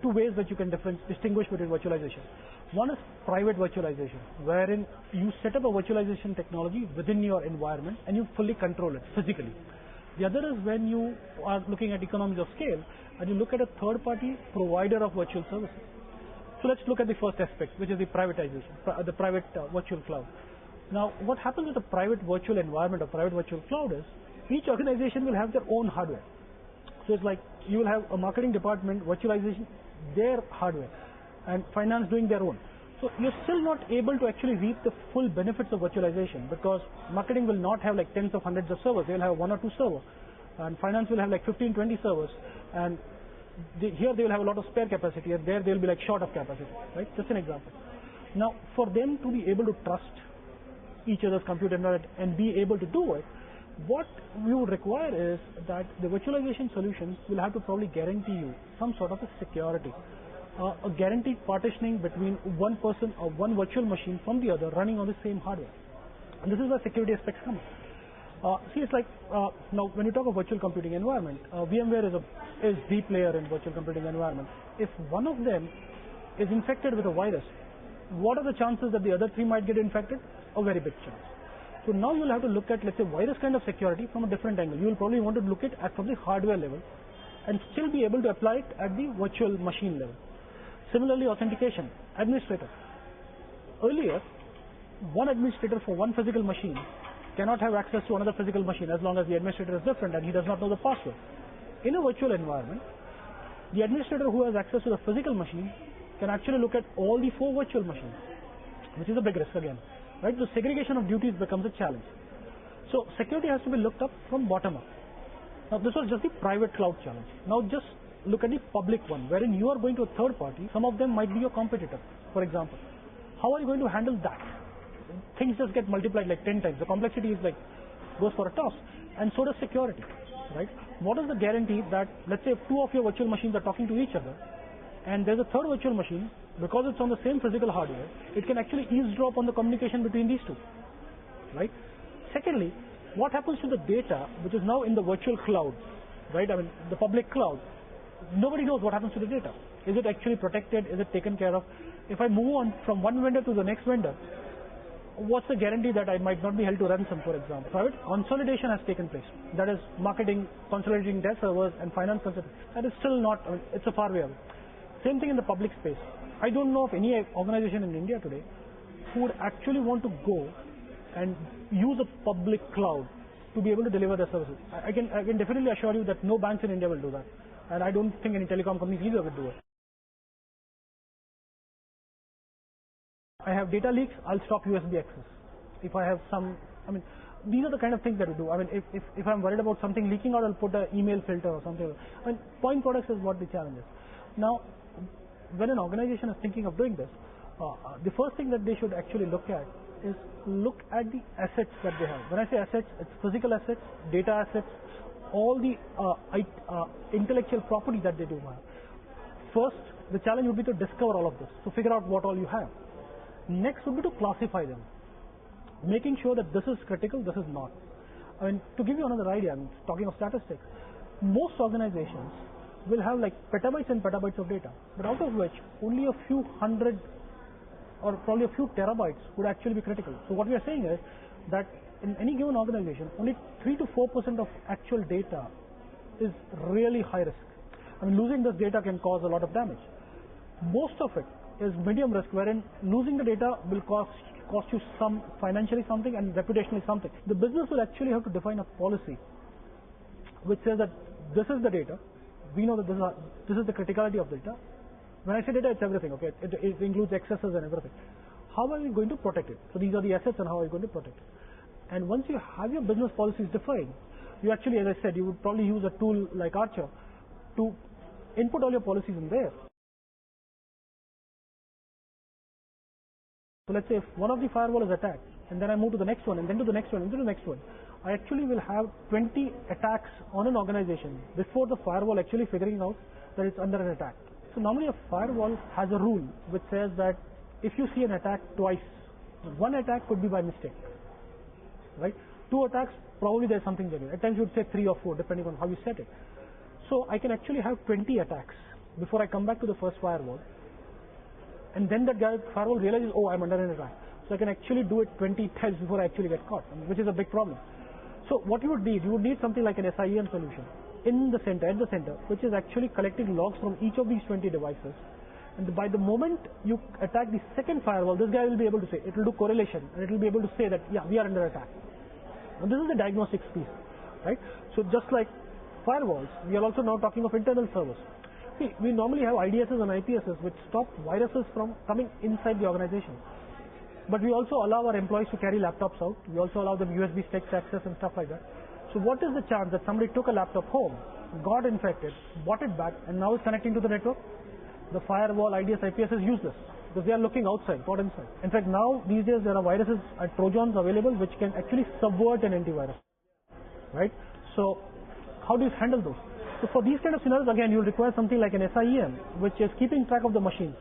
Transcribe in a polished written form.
two ways that you can distinguish between virtualization. One is private virtualization, wherein you set up a virtualization technology within your environment and you fully control it physically. The other is when you are looking at economies of scale and you look at a third-party provider of virtual services. So let's look at the first aspect, which is the privatization, the private virtual cloud. Now, what happens with a private virtual environment or private virtual cloud is each organization will have their own hardware. So it's like you will have a marketing department virtualization their hardware and finance doing their own. So you're still not able to actually reap the full benefits of virtualization because marketing will not have like tens of hundreds of servers. They'll have one or two servers, and finance will have like 15, 20 servers, and here they will have a lot of spare capacity, and there they'll be like short of capacity, right? Just an example. Now, for them to be able to trust each other's compute environment and be able to do it, what we would require is that the virtualization solutions will have to probably guarantee you some sort of a security, a guaranteed partitioning between one person or one virtual machine from the other running on the same hardware. And this is where security aspects come. See, it's like now when you talk of virtual computing environment, VMware is the player in virtual computing environment. If one of them is infected with a virus, what are the chances that the other three might get infected? A very big chance. So now you'll have to look at, let's say, virus kind of security from a different angle. You will probably want to look at it from the hardware level and still be able to apply it at the virtual machine level. Similarly, authentication, administrator. Earlier, one administrator for one physical machine cannot have access to another physical machine as long as the administrator is different and he does not know the password. In a virtual environment, the administrator who has access to the physical machine can actually look at all the 4 virtual machines, which is a big risk again. Right? The segregation of duties becomes a challenge. So security has to be looked up from bottom up. Now this was just the private cloud challenge. Now just look at the public one, wherein you are going to a third party. Some of them might be your competitor, for example. How are you going to handle that? Things just get multiplied like 10 times. The complexity is like goes for a toss, and so does security. Right? What is the guarantee that, let's say, if 2 of your virtual machines are talking to each other, and there's a third virtual machine, because it's on the same physical hardware, it can actually eavesdrop on the communication between these two, right? Secondly, what happens to the data which is now in the virtual cloud, right? I mean, the public cloud. Nobody knows what happens to the data. Is it actually protected? Is it taken care of? If I move on from one vendor to the next vendor, what's the guarantee that I might not be held to ransom, for example? Private consolidation has taken place. That is, marketing consolidating their servers and finance consolidation. That is still not, I mean, it's a far way away. Same thing in the public space. I don't know of any organization in India today who would actually want to go and use a public cloud to be able to deliver their services. I can definitely assure you that no banks in India will do that. And I don't think any telecom companies either will do it. I have data leaks, I'll stop USB access. If I have some, I mean, these are the kind of things that we do. I mean, if I'm worried about something leaking out, I'll put an email filter or something. I mean, point products is what the challenge is. Now, when an organization is thinking of doing this, the first thing that they should actually look at is look at the assets that they have. When I say assets, it's physical assets, data assets, all the intellectual property that they do have. First, the challenge would be to discover all of this, to figure out what all you have. Next would be to classify them, making sure that this is critical, this is not. I mean, to give you another idea, I'm talking of statistics, most organizations will have like petabytes and petabytes of data, but out of which only a few hundred or probably a few terabytes would actually be critical. So what we are saying is that in any given organization, only 3 to 4% of actual data is really high risk. I mean, losing this data can cause a lot of damage. Most of it is medium risk, wherein losing the data will cost you some financially something and reputationally something. The business will actually have to define a policy which says that this is the data. We know that this is the criticality of data. When I say data, it's everything, okay? It includes excesses and everything. How are we going to protect it? So these are the assets and how are you going to protect it? And once you have your business policies defined, you actually, as I said, you would probably use a tool like Archer to input all your policies in there. So let's say if one of the firewall is attacked, and then I move to the next one, and then to the next one, and then to the next one, I actually will have 20 attacks on an organization before the firewall actually figuring out that it's under an attack. So normally a firewall has a rule which says that if you see an attack twice, one attack could be by mistake, right? 2 attacks, probably there's something there. At times you would say 3 or 4 depending on how you set it. So I can actually have 20 attacks before I come back to the first firewall, and then that guy firewall realizes, oh, I'm under an attack. So I can actually do it 20 times before I actually get caught, which is a big problem. So what you would need something like an SIEM solution in the center, at the center, which is actually collecting logs from each of these 20 devices. And by the moment you attack the second firewall, this guy will be able to say, it will do correlation, and it will be able to say that, yeah, we are under attack. Now this is the diagnostics piece, right? So just like firewalls, we are also now talking of internal servers. See, we normally have IDSs and IPSs which stop viruses from coming inside the organization. But we also allow our employees to carry laptops out. We also allow them USB sticks access and stuff like that. So what is the chance that somebody took a laptop home, got infected, bought it back, and now is connecting to the network? The firewall, IDS, IPS is useless because they are looking outside, not inside. In fact, now these days there are viruses and Trojans available which can actually subvert an antivirus, right? So how do you handle those? So for these kind of scenarios, again, you'll require something like an SIEM, which is keeping track of the machines.